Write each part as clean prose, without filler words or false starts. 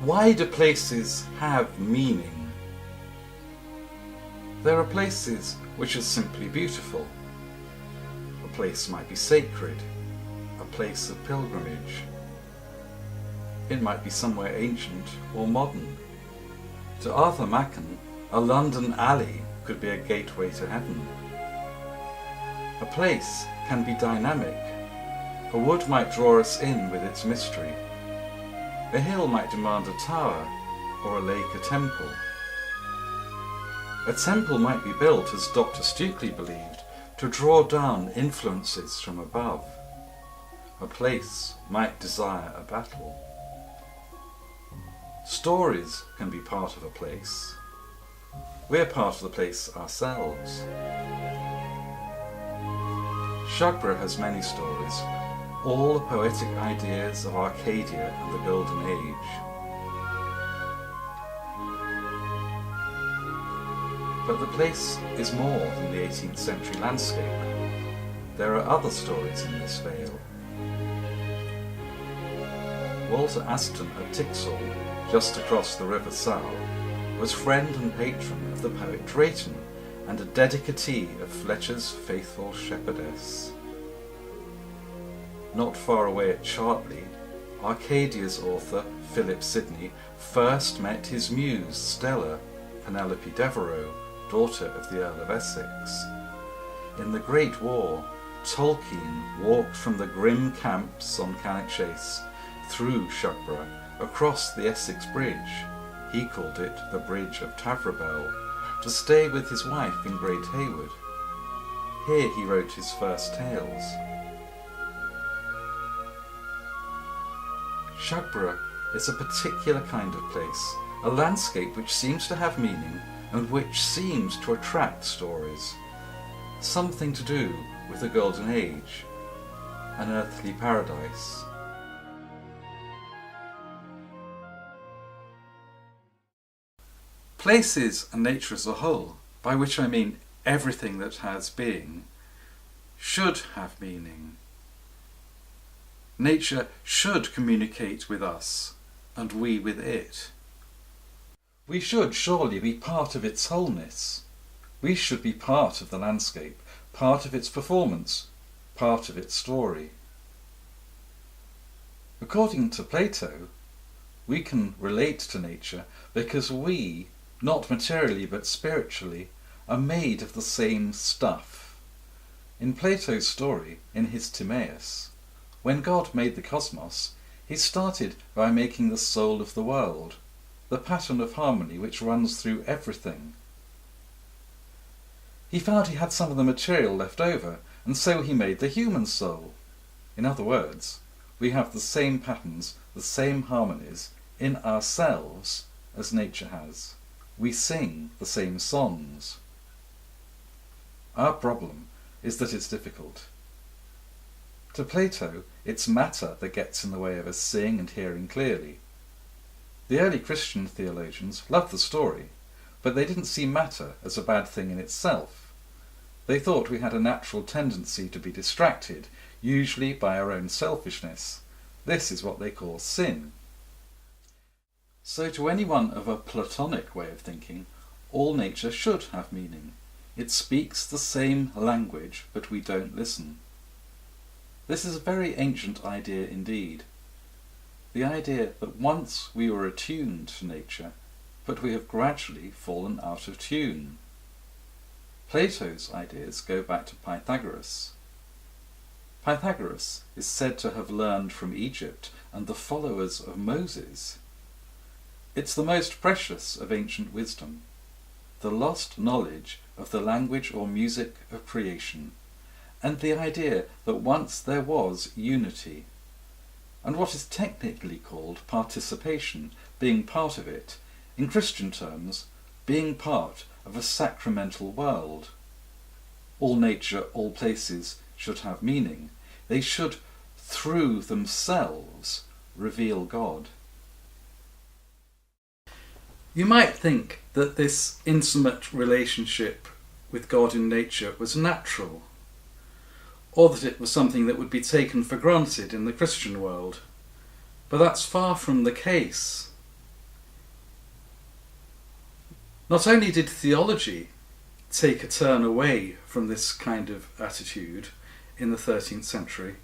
Why do places have meaning? There are places which are simply beautiful. A place might be sacred, a place of pilgrimage. It might be somewhere ancient or modern. To Arthur Machen, a London alley could be a gateway to heaven. A place can be dynamic. A wood might draw us in with its mystery. A hill might demand a tower, or a lake a temple. A temple might be built, as Dr. Stukely believed, to draw down influences from above. A place might desire a battle. Stories can be part of a place. We're part of the place ourselves. Shugborough has many stories, all the poetic ideas of Arcadia and the Golden Age. But the place is more than the 18th century landscape. There are other stories in this vale. Walter Aston of Tixall, just across the River Sal, was friend and patron of the poet Drayton and a dedicatee of Fletcher's faithful shepherdess. Not far away at Chartley, Arcadia's author, Philip Sidney, first met his muse, Stella, Penelope Devereux, daughter of the Earl of Essex. In the Great War, Tolkien walked from the grim camps on Cannock Chase through Shugborough, across the Essex Bridge, he called it the Bridge of Tavrobel, to stay with his wife in Great Haywood. Here he wrote his first tales. Shugborough is a particular kind of place, a landscape which seems to have meaning and which seems to attract stories. Something to do with the Golden Age, an earthly paradise. Places and nature as a whole, by which I mean everything that has being, should have meaning. Nature should communicate with us, and we with it. We should surely be part of its wholeness. We should be part of the landscape, part of its performance, part of its story. According to Plato, we can relate to nature because we, not materially but spiritually, are made of the same stuff. In Plato's story, in his Timaeus, when God made the cosmos, he started by making the soul of the world, the pattern of harmony which runs through everything. He found he had some of the material left over, and so he made the human soul. In other words, we have the same patterns, the same harmonies in ourselves as nature has. We sing the same songs. Our problem is that it's difficult. To Plato, it's matter that gets in the way of us seeing and hearing clearly. The early Christian theologians loved the story, but they didn't see matter as a bad thing in itself. They thought we had a natural tendency to be distracted, usually by our own selfishness. This is what they call sin. So to anyone of a Platonic way of thinking, all nature should have meaning. It speaks the same language, but we don't listen. This is a very ancient idea indeed. The idea that once we were attuned to nature, but we have gradually fallen out of tune. Plato's ideas go back to Pythagoras. Pythagoras is said to have learned from Egypt and the followers of Moses. It's the most precious of ancient wisdom, the lost knowledge of the language or music of creation, and the idea that once there was unity, and what is technically called participation, being part of it, in Christian terms, being part of a sacramental world. All nature, all places should have meaning. They should, through themselves, reveal God. You might think that this intimate relationship with God in nature was natural, or that it was something that would be taken for granted in the Christian world. But that's far from the case. Not only did theology take a turn away from this kind of attitude in the 13th century,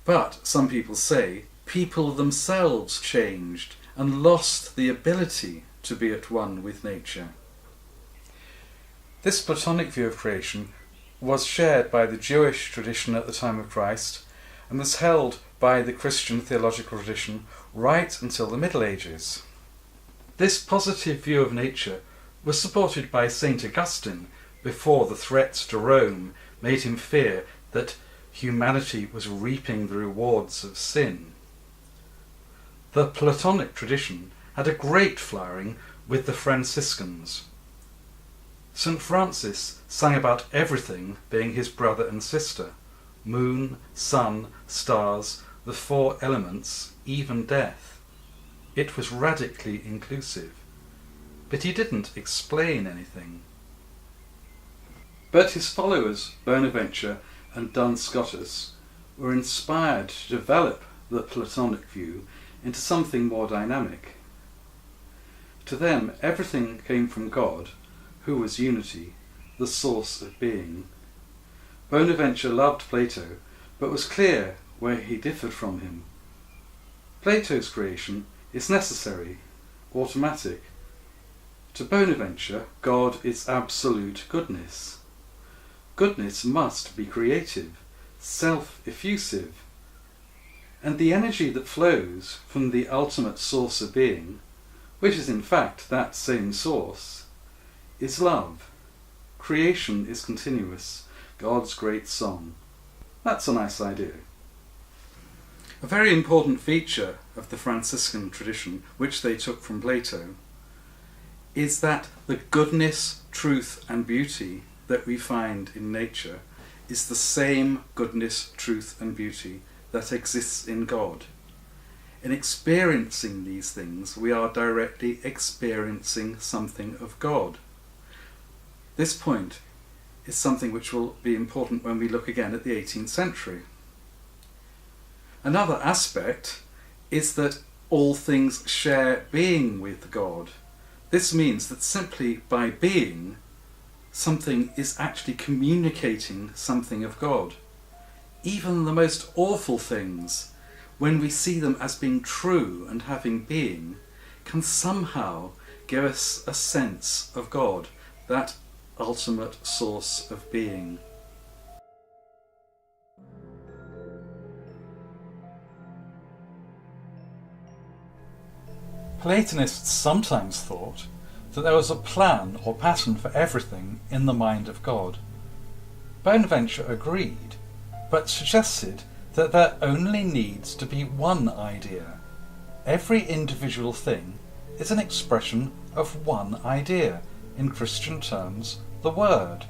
but some people say people themselves changed and lost the ability to be at one with nature. This Platonic view of creation was shared by the Jewish tradition at the time of Christ and was held by the Christian theological tradition right until the Middle Ages. This positive view of nature was supported by St. Augustine before the threats to Rome made him fear that humanity was reaping the rewards of sin. The Platonic tradition had a great flowering with the Franciscans. St. Francis sang about everything being his brother and sister: moon, sun, stars, the four elements, even death. It was radically inclusive, but he didn't explain anything. But his followers, Bonaventure and Duns Scotus, were inspired to develop the Platonic view into something more dynamic. To them, everything came from God, who was unity, the source of being. Bonaventure loved Plato, but was clear where he differed from him. Plato's creation is necessary, automatic. To Bonaventure, God is absolute goodness. Goodness must be creative, self-effusive, and the energy that flows from the ultimate source of being, which is in fact that same source, is love. Creation is continuous, God's great song. That's a nice idea. A very important feature of the Franciscan tradition, which they took from Plato, is that the goodness, truth and beauty that we find in nature is the same goodness, truth and beauty that exists in God. In experiencing these things, we are directly experiencing something of God. This point is something which will be important when we look again at the 18th century. Another aspect is that all things share being with God. This means that simply by being, something is actually communicating something of God. Even the most awful things, when we see them as being true and having being, can somehow give us a sense of God, that ultimate source of being. Platonists sometimes thought that there was a plan or pattern for everything in the mind of God. Bonaventure agreed, but suggested that there only needs to be one idea. Every individual thing is an expression of one idea, in Christian terms, the Word,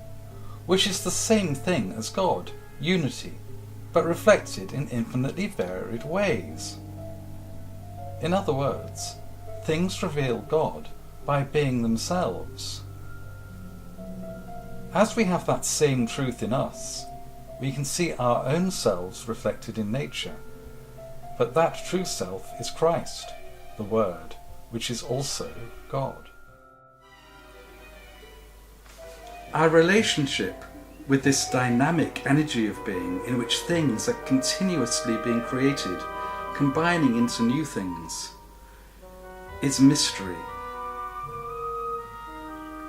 which is the same thing as God, unity, but reflected in infinitely varied ways. In other words, things reveal God by being themselves. As we have that same truth in us, we can see our own selves reflected in nature, but that true self is Christ, the Word, which is also God. Our relationship with this dynamic energy of being in which things are continuously being created, combining into new things, is mystery.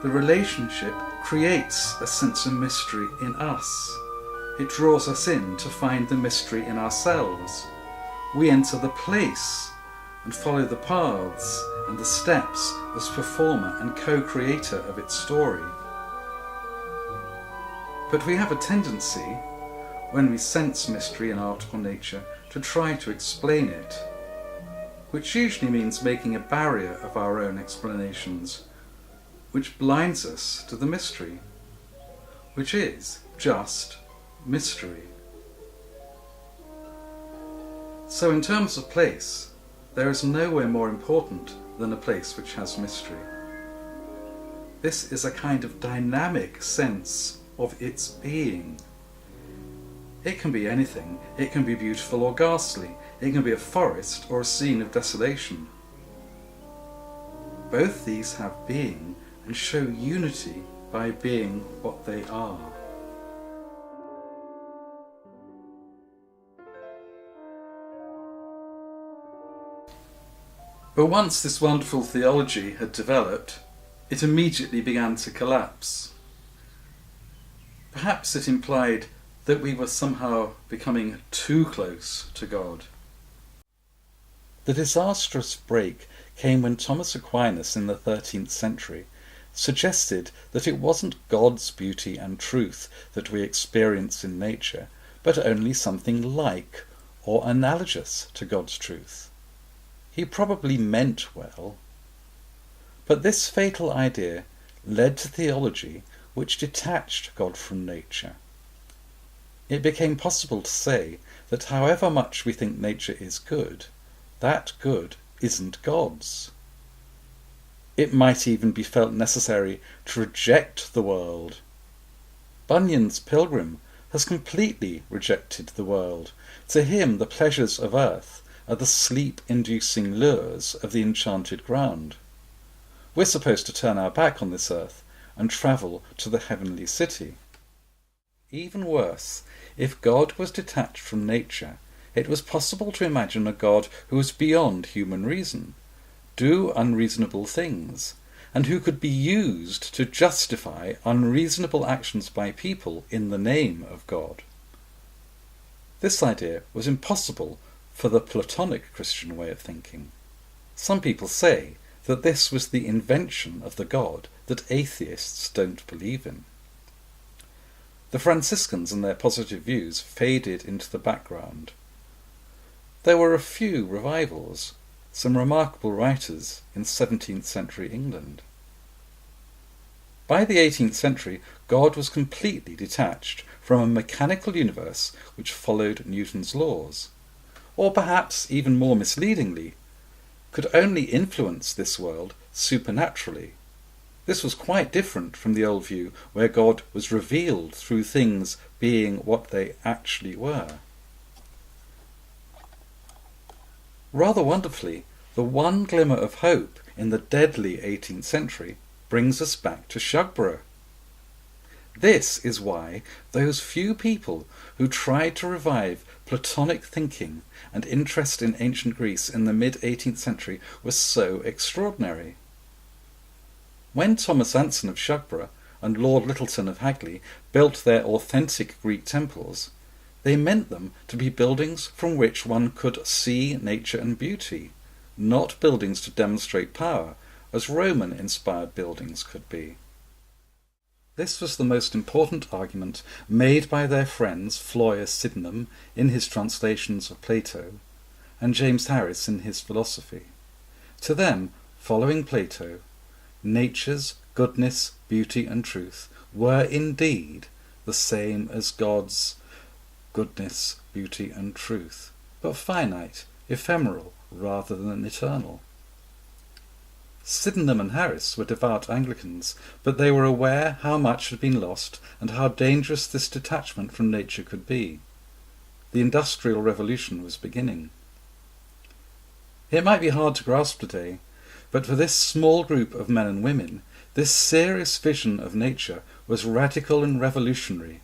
The relationship creates a sense of mystery in us. It draws us in to find the mystery in ourselves. We enter the place and follow the paths and the steps as performer and co-creator of its story. But we have a tendency, when we sense mystery in art or nature, to try to explain it, which usually means making a barrier of our own explanations, which blinds us to the mystery, which is just mystery. So in terms of place, there is nowhere more important than a place which has mystery. This is a kind of dynamic sense of its being. It can be anything. It can be beautiful or ghastly. It can be a forest or a scene of desolation. Both these have being and show unity by being what they are. But once this wonderful theology had developed, it immediately began to collapse. Perhaps it implied that we were somehow becoming too close to God. The disastrous break came when Thomas Aquinas in the 13th century suggested that it wasn't God's beauty and truth that we experience in nature, but only something like or analogous to God's truth. He probably meant well, but this fatal idea led to theology which detached God from nature. It became possible to say that however much we think nature is good, that good isn't God's. It might even be felt necessary to reject the world. Bunyan's Pilgrim has completely rejected the world. To him the pleasures of earth are the sleep-inducing lures of the enchanted ground. We're supposed to turn our back on this earth and travel to the heavenly city. Even worse, if God was detached from nature, it was possible to imagine a God who was beyond human reason, do unreasonable things, and who could be used to justify unreasonable actions by people in the name of God. This idea was impossible for the Platonic Christian way of thinking. Some people say that this was the invention of the God that atheists don't believe in. The Franciscans and their positive views faded into the background. There were a few revivals, some remarkable writers in 17th century England. By the 18th century, God was completely detached from a mechanical universe which followed Newton's laws, or perhaps even more misleadingly, could only influence this world supernaturally. This was quite different from the old view where God was revealed through things being what they actually were. Rather wonderfully, the one glimmer of hope in the deadly 18th century brings us back to Shugborough. This is why those few people who tried to revive Platonic thinking and interest in ancient Greece in the mid-18th century were so extraordinary. When Thomas Anson of Shugborough and Lord Lyttelton of Hagley built their authentic Greek temples, they meant them to be buildings from which one could see nature and beauty, not buildings to demonstrate power, as Roman-inspired buildings could be. This was the most important argument made by their friends Floyer Sydenham in his translations of Plato, and James Harris in his philosophy. To them, following Plato, nature's goodness, beauty and truth were indeed the same as God's goodness, beauty and truth, but finite, ephemeral rather than eternal. Sydenham and Harris were devout Anglicans, but they were aware how much had been lost and how dangerous this detachment from nature could be. The Industrial Revolution was beginning. It might be hard to grasp today, but for this small group of men and women, this serious vision of nature was radical and revolutionary.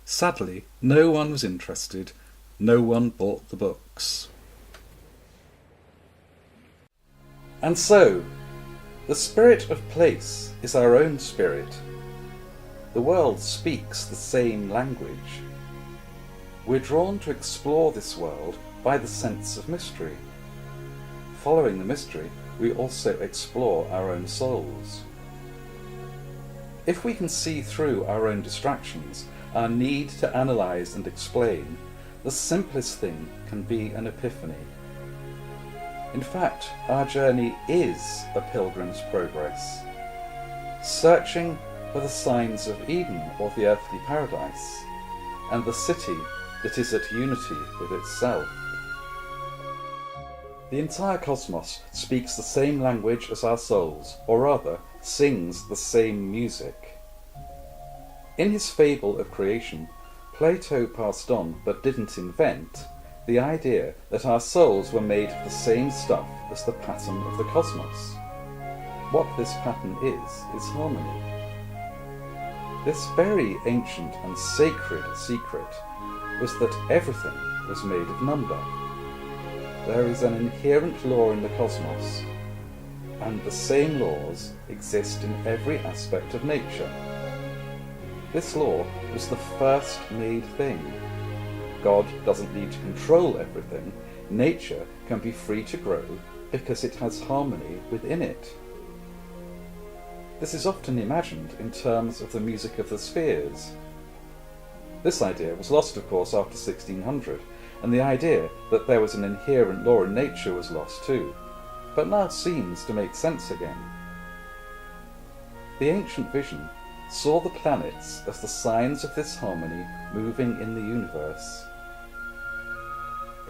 Sadly, no one was interested, no one bought the books. And so, the spirit of place is our own spirit. The world speaks the same language. We're drawn to explore this world by the sense of mystery. Following the mystery, we also explore our own souls. If we can see through our own distractions, our need to analyse and explain, the simplest thing can be an epiphany. In fact, our journey is a pilgrim's progress, searching for the signs of Eden or the earthly paradise, and the city that is at unity with itself. The entire cosmos speaks the same language as our souls, or rather, sings the same music. In his fable of creation, Plato passed on, but didn't invent, the idea that our souls were made of the same stuff as the pattern of the cosmos. what this pattern is harmony. This very ancient and sacred secret was that everything was made of number. There is an inherent law in the cosmos, and the same laws exist in every aspect of nature. This law was the first made thing. God doesn't need to control everything. Nature can be free to grow because it has harmony within it. This is often imagined in terms of the music of the spheres. This idea was lost, of course, after 1600, and the idea that there was an inherent law in nature was lost too, but now seems to make sense again. The ancient vision saw the planets as the signs of this harmony moving in the universe.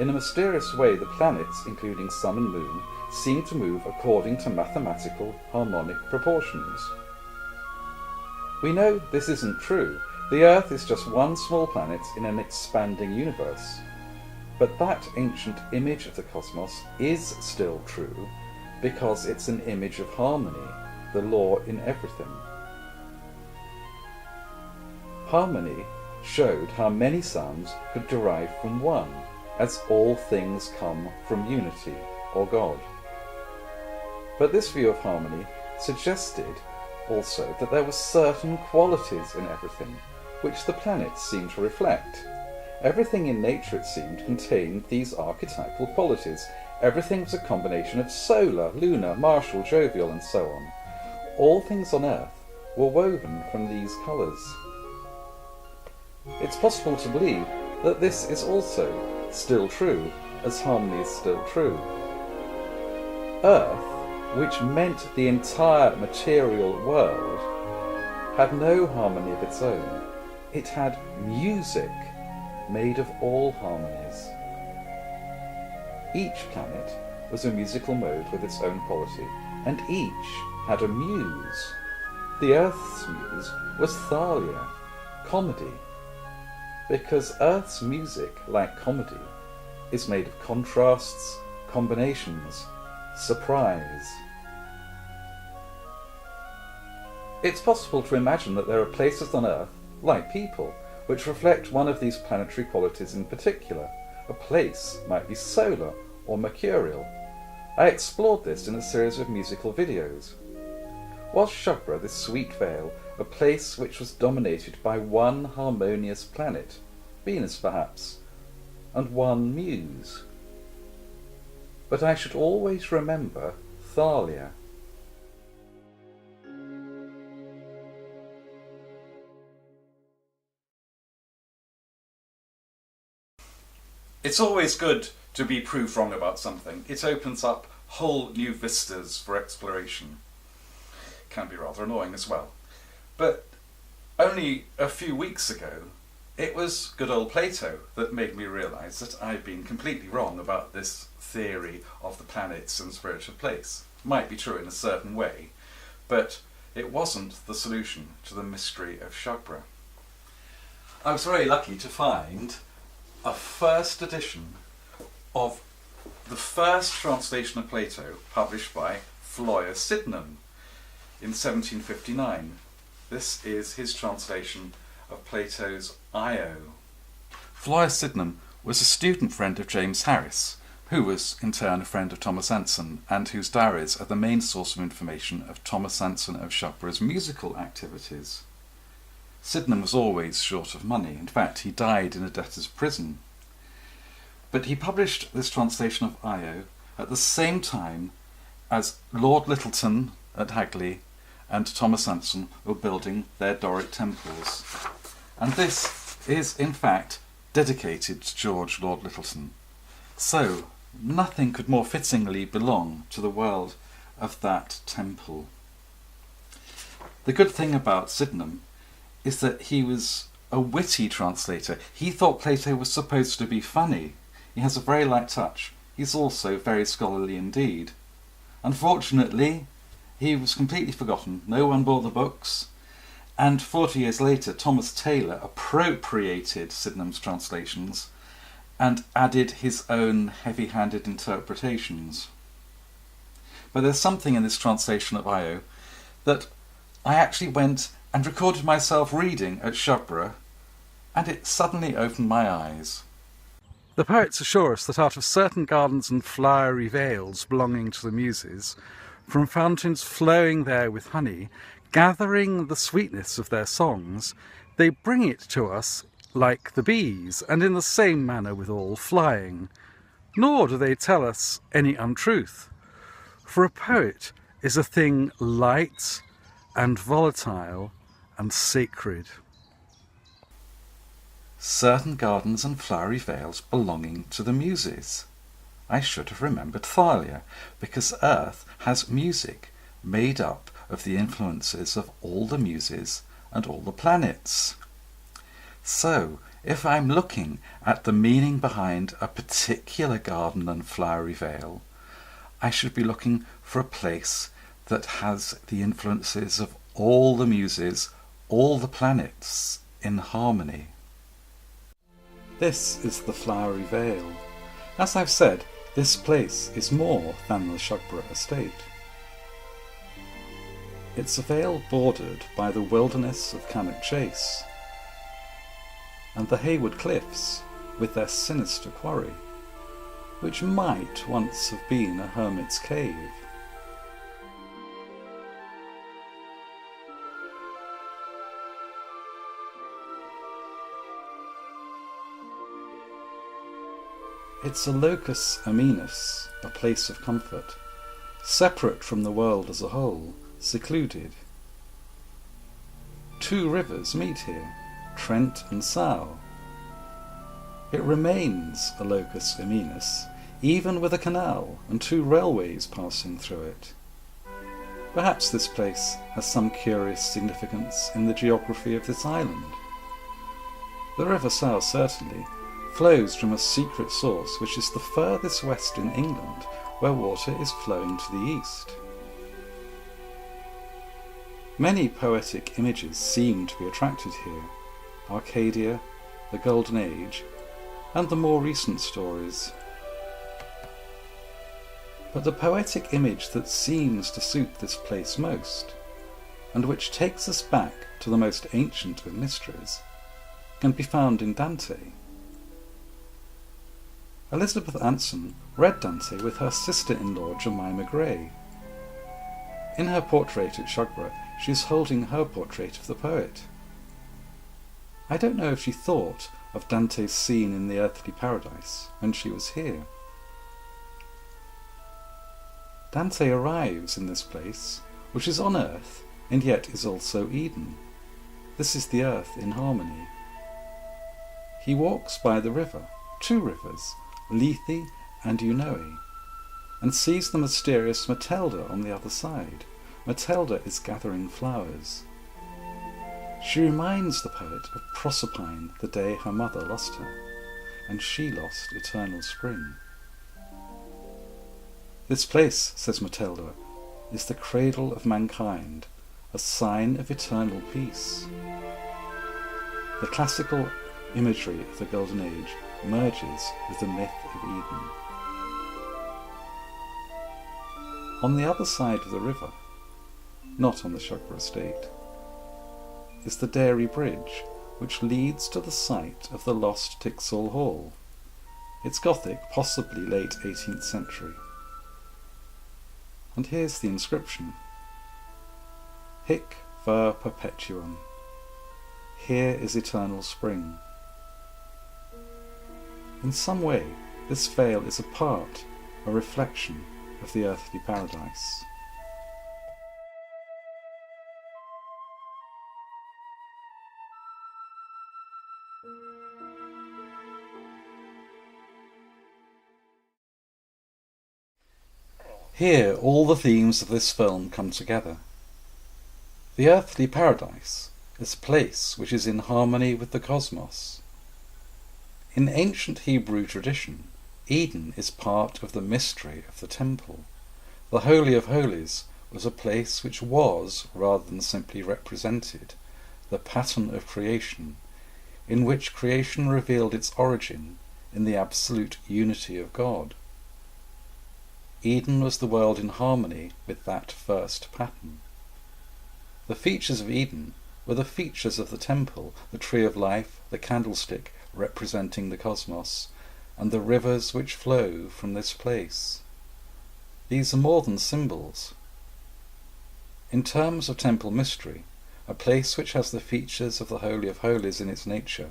In a mysterious way, the planets, including Sun and Moon, seem to move according to mathematical harmonic proportions. We know this isn't true. The Earth is just one small planet in an expanding universe. But that ancient image of the cosmos is still true because it's an image of harmony, the law in everything. Harmony showed how many sounds could derive from one, as all things come from unity, or God. But this view of harmony suggested also that there were certain qualities in everything, which the planets seemed to reflect. Everything in nature, it seemed, contained these archetypal qualities. Everything was a combination of solar, lunar, martial, jovial, and so on. All things on Earth were woven from these colours. It's possible to believe that this is also still true, as harmony is still true. Earth, which meant the entire material world, had no harmony of its own. It had music made of all harmonies. Each planet was a musical mode with its own quality, and each had a muse. The Earth's muse was Thalia, comedy, because Earth's music, like comedy, is made of contrasts, combinations, surprise. It's possible to imagine that there are places on Earth, like people, which reflect one of these planetary qualities in particular. A place might be solar or mercurial. I explored this in a series of musical videos. Was Shugborough, this sweet vale, a place which was dominated by one harmonious planet, Venus perhaps, and one muse? But I should always remember Thalia. It's always good to be proved wrong about something. It opens up whole new vistas for exploration. Can be rather annoying as well. But only a few weeks ago, it was good old Plato that made me realise that I'd been completely wrong about this theory of the planets and spiritual place. Might be true in a certain way, but it wasn't the solution to the mystery of Shugborough. I was very lucky to find a first edition of the first translation of Plato published by Floyer Sydenham in 1759. This is his translation of Plato's Io. Floyer Sydenham was a student friend of James Harris, who was in turn a friend of Thomas Anson, and whose diaries are the main source of information of Thomas Anson of Shugborough's musical activities. Sydenham was always short of money. In fact, he died in a debtor's prison. But he published this translation of Io at the same time as Lord Lyttelton at Hagley and Thomas Anson were building their Doric temples. And this is, in fact, dedicated to George Lord Lyttelton. So, nothing could more fittingly belong to the world of that temple. The good thing about Sydenham is that he was a witty translator. He thought Plato was supposed to be funny. He has a very light touch. He's also very scholarly indeed. Unfortunately, he was completely forgotten. No one bought the books. And 40 years later, Thomas Taylor appropriated Sydenham's translations and added his own heavy-handed interpretations. But there's something in this translation of Io that I actually went and recorded myself reading at Shugborough, and it suddenly opened my eyes. The poets assure us that out of certain gardens and flowery vales belonging to the Muses, from fountains flowing there with honey, gathering the sweetness of their songs, they bring it to us like the bees, and in the same manner withal flying. Nor do they tell us any untruth. For a poet is a thing light and volatile and sacred. Certain gardens and flowery vales belonging to the Muses. I should have remembered Thalia, because Earth has music made up of the influences of all the Muses and all the planets. So, if I'm looking at the meaning behind a particular garden and flowery vale, I should be looking for a place that has the influences of all the Muses, all the planets in harmony. This is the flowery vale. As I've said, this place is more than the Shugborough estate. It's a vale bordered by the wilderness of Cannock Chase and the Hayward Cliffs with their sinister quarry, which might once have been a hermit's cave. It's a locus amenus, a place of comfort, separate from the world as a whole, secluded. Two rivers meet here, Trent and Sow. It remains a locus amenus, even with a canal and two railways passing through it. Perhaps this place has some curious significance in the geography of this island. The River Sow certainly flows from a secret source which is the furthest west in England, where water is flowing to the east. Many poetic images seem to be attracted here: Arcadia, the Golden Age, and the more recent stories. But the poetic image that seems to suit this place most, and which takes us back to the most ancient of mysteries, can be found in Dante. Elizabeth Anson read Dante with her sister-in-law Jemima Gray. In her portrait at Shugborough, she is holding her portrait of the poet. I don't know if she thought of Dante's scene in the earthly paradise when she was here. Dante arrives in this place, which is on earth and yet is also Eden. This is the earth in harmony. He walks by the river, two rivers, Lethe and Eunoe, and sees the mysterious Matilda on the other side. Matilda is gathering flowers. She reminds the poet of Proserpine the day her mother lost her, and she lost eternal spring. This place, says Matilda, is the cradle of mankind, a sign of eternal peace. The classical imagery of the Golden Age merges with the myth of Eden. On the other side of the river, not on the Shugborough estate, is the Dairy Bridge, which leads to the site of the lost Tixall Hall. It's Gothic, possibly late 18th century. And here's the inscription: Hic ver perpetuum. Here is eternal spring. In some way, this vale is a part, a reflection of the earthly paradise. Here all the themes of this film come together. The earthly paradise is a place which is in harmony with the cosmos. In ancient Hebrew tradition, Eden is part of the mystery of the temple. The Holy of Holies was a place which was, rather than simply represented, the pattern of creation, in which creation revealed its origin in the absolute unity of God. Eden was the world in harmony with that first pattern. The features of Eden were the features of the temple, the tree of life, the candlestick representing the cosmos, and the rivers which flow from this place. These are more than symbols. In terms of temple mystery, a place which has the features of the Holy of Holies in its nature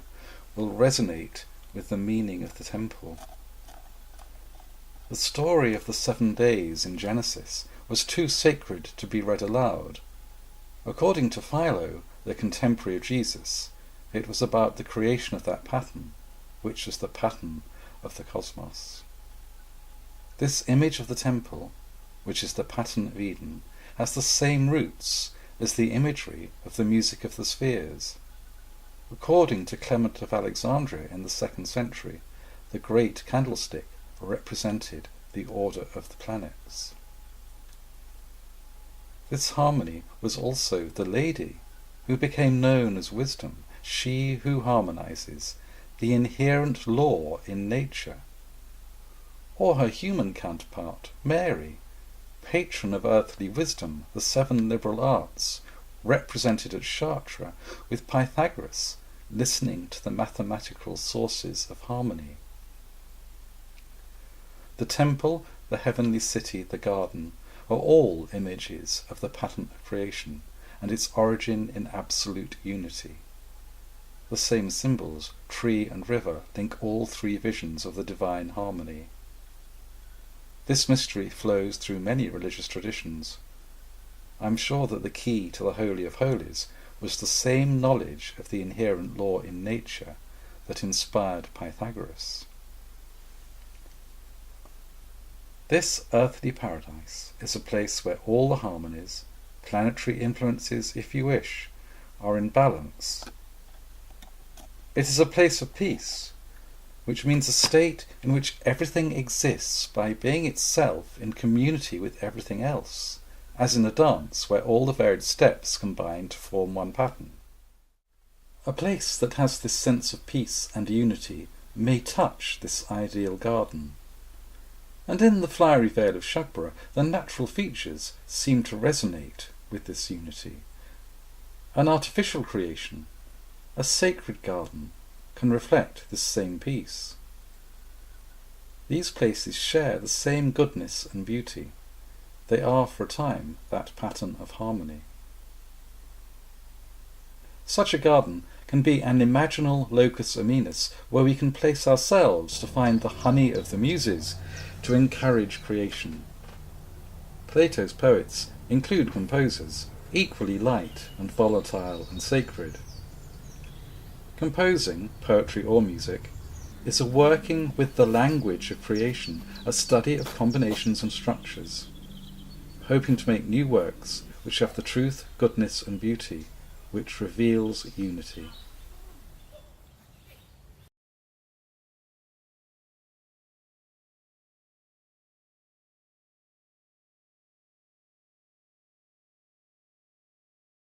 will resonate with the meaning of the temple. The story of the 7 days in Genesis was too sacred to be read aloud. According to Philo, the contemporary of Jesus, it was about the creation of that pattern, which was the pattern of the cosmos. This image of the temple, which is the pattern of Eden, has the same roots as the imagery of the music of the spheres. According to Clement of Alexandria in the 2nd century, the great candlestick represented the order of the planets. This harmony was also the lady, who became known as wisdom, she who harmonizes, the inherent law in nature. Or her human counterpart, Mary, patron of earthly wisdom, the 7 liberal arts, represented at Chartres, with Pythagoras listening to the mathematical sources of harmony. The temple, the heavenly city, the garden, are all images of the pattern of creation and its origin in absolute unity. The same symbols, tree and river, link all 3 visions of the divine harmony. This mystery flows through many religious traditions. I am sure that the key to the Holy of Holies was the same knowledge of the inherent law in nature that inspired Pythagoras. This earthly paradise is a place where all the harmonies, planetary influences if you wish, are in balance. It is a place of peace, which means a state in which everything exists by being itself in community with everything else, as in a dance where all the varied steps combine to form one pattern. A place that has this sense of peace and unity may touch this ideal garden. And in the flowery vale of Shugborough, the natural features seem to resonate with this unity. An artificial creation, a sacred garden, can reflect this same peace. These places share the same goodness and beauty. They are, for a time, that pattern of harmony. Such a garden can be an imaginal locus amenus, where we can place ourselves to find the honey of the muses, to encourage creation. Plato's poets include composers, equally light and volatile and sacred. Composing, poetry or music, is a working with the language of creation, a study of combinations and structures, hoping to make new works which have the truth, goodness and beauty, which reveals unity.